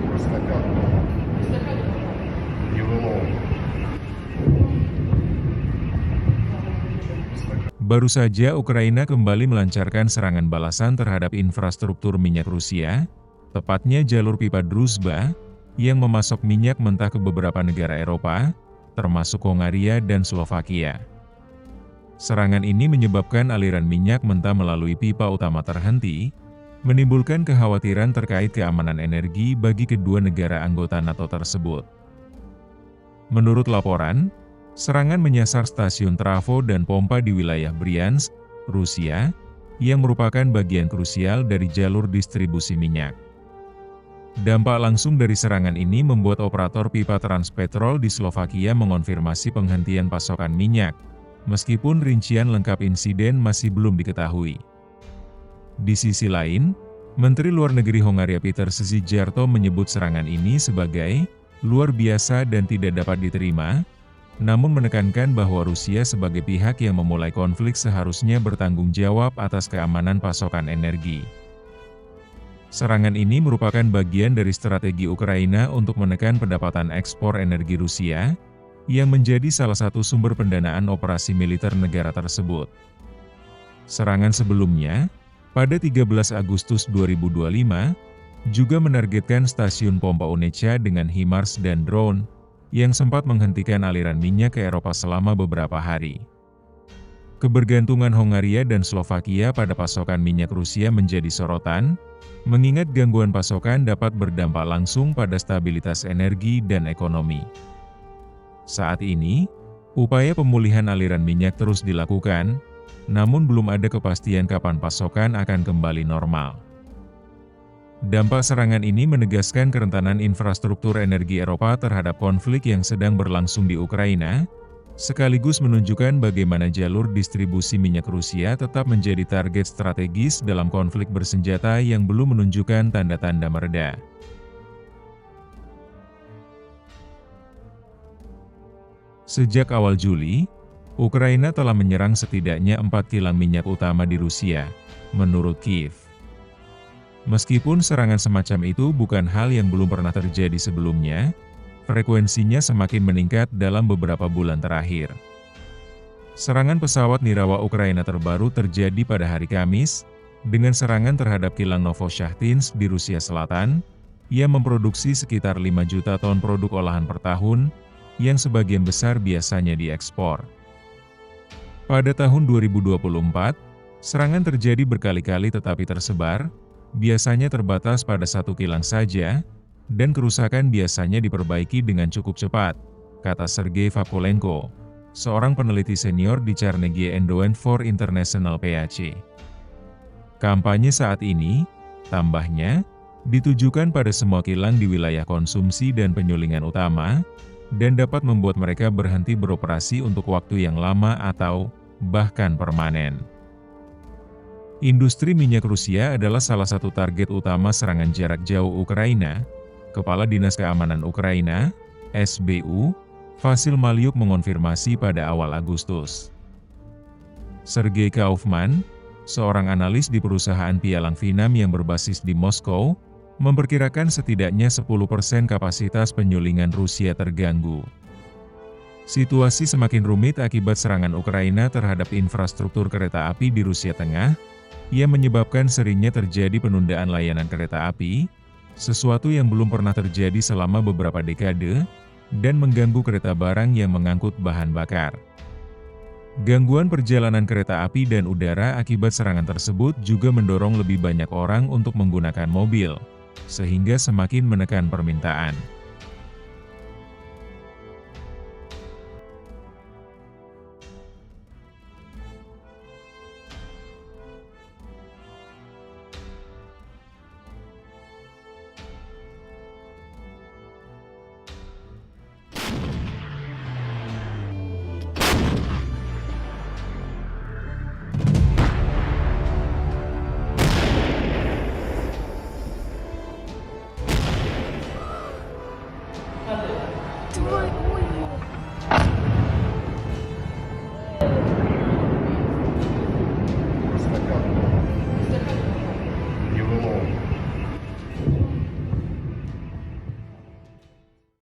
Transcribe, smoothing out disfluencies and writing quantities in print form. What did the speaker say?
Простакал. Его. Baru saja Ukraina kembali melancarkan serangan balasan terhadap infrastruktur minyak Rusia, tepatnya jalur pipa Druzhba, yang memasok minyak mentah ke beberapa negara Eropa, termasuk Hongaria dan Slovakia. Serangan ini menyebabkan aliran minyak mentah melalui pipa utama terhenti, menimbulkan kekhawatiran terkait keamanan energi bagi kedua negara anggota NATO tersebut. Menurut laporan, serangan menyasar stasiun trafo dan pompa di wilayah Bryansk, Rusia, yang merupakan bagian krusial dari jalur distribusi minyak. Dampak langsung dari serangan ini membuat operator pipa Transpetrol di Slovakia mengonfirmasi penghentian pasokan minyak, meskipun rincian lengkap insiden masih belum diketahui. Di sisi lain, Menteri Luar Negeri Hongaria Peter Szijjarto menyebut serangan ini sebagai luar biasa dan tidak dapat diterima, namun menekankan bahwa Rusia sebagai pihak yang memulai konflik seharusnya bertanggung jawab atas keamanan pasokan energi. Serangan ini merupakan bagian dari strategi Ukraina untuk menekan pendapatan ekspor energi Rusia, yang menjadi salah satu sumber pendanaan operasi militer negara tersebut. Serangan sebelumnya, pada 13 Agustus 2025, juga menargetkan stasiun pompa Onecha dengan HIMARS dan drone, yang sempat menghentikan aliran minyak ke Eropa selama beberapa hari. Kebergantungan Hongaria dan Slovakia pada pasokan minyak Rusia menjadi sorotan, mengingat gangguan pasokan dapat berdampak langsung pada stabilitas energi dan ekonomi. Saat ini, upaya pemulihan aliran minyak terus dilakukan, namun belum ada kepastian kapan pasokan akan kembali normal. Dampak serangan ini menegaskan kerentanan infrastruktur energi Eropa terhadap konflik yang sedang berlangsung di Ukraina, sekaligus menunjukkan bagaimana jalur distribusi minyak Rusia tetap menjadi target strategis dalam konflik bersenjata yang belum menunjukkan tanda-tanda mereda. Sejak awal Juli, Ukraina telah menyerang setidaknya 4 kilang minyak utama di Rusia, menurut Kiev. Meskipun serangan semacam itu bukan hal yang belum pernah terjadi sebelumnya, frekuensinya semakin meningkat dalam beberapa bulan terakhir. Serangan pesawat nirawa Ukraina terbaru terjadi pada hari Kamis, dengan serangan terhadap kilang Novoshakhtinsk di Rusia Selatan, yang memproduksi sekitar 5 juta ton produk olahan per tahun, yang sebagian besar biasanya diekspor. Pada tahun 2024, serangan terjadi berkali-kali tetapi tersebar, biasanya terbatas pada 1 kilang saja, dan kerusakan biasanya diperbaiki dengan cukup cepat, kata Sergei Vakulenko, seorang peneliti senior di Carnegie Endowment for International PHC. Kampanye saat ini, tambahnya, ditujukan pada semua kilang di wilayah konsumsi dan penyulingan utama, dan dapat membuat mereka berhenti beroperasi untuk waktu yang lama atau bahkan permanen. Industri minyak Rusia adalah salah satu target utama serangan jarak jauh Ukraina, Kepala Dinas Keamanan Ukraina, SBU, Vasil Malyuk mengonfirmasi pada awal Agustus. Sergei Kaufman, seorang analis di perusahaan pialang Vinam yang berbasis di Moskow, memperkirakan setidaknya 10% kapasitas penyulingan Rusia terganggu. Situasi semakin rumit akibat serangan Ukraina terhadap infrastruktur kereta api di Rusia Tengah, yang menyebabkan seringnya terjadi penundaan layanan kereta api, sesuatu yang belum pernah terjadi selama beberapa dekade, dan mengganggu kereta barang yang mengangkut bahan bakar. Gangguan perjalanan kereta api dan udara akibat serangan tersebut juga mendorong lebih banyak orang untuk menggunakan mobil, sehingga semakin menekan permintaan.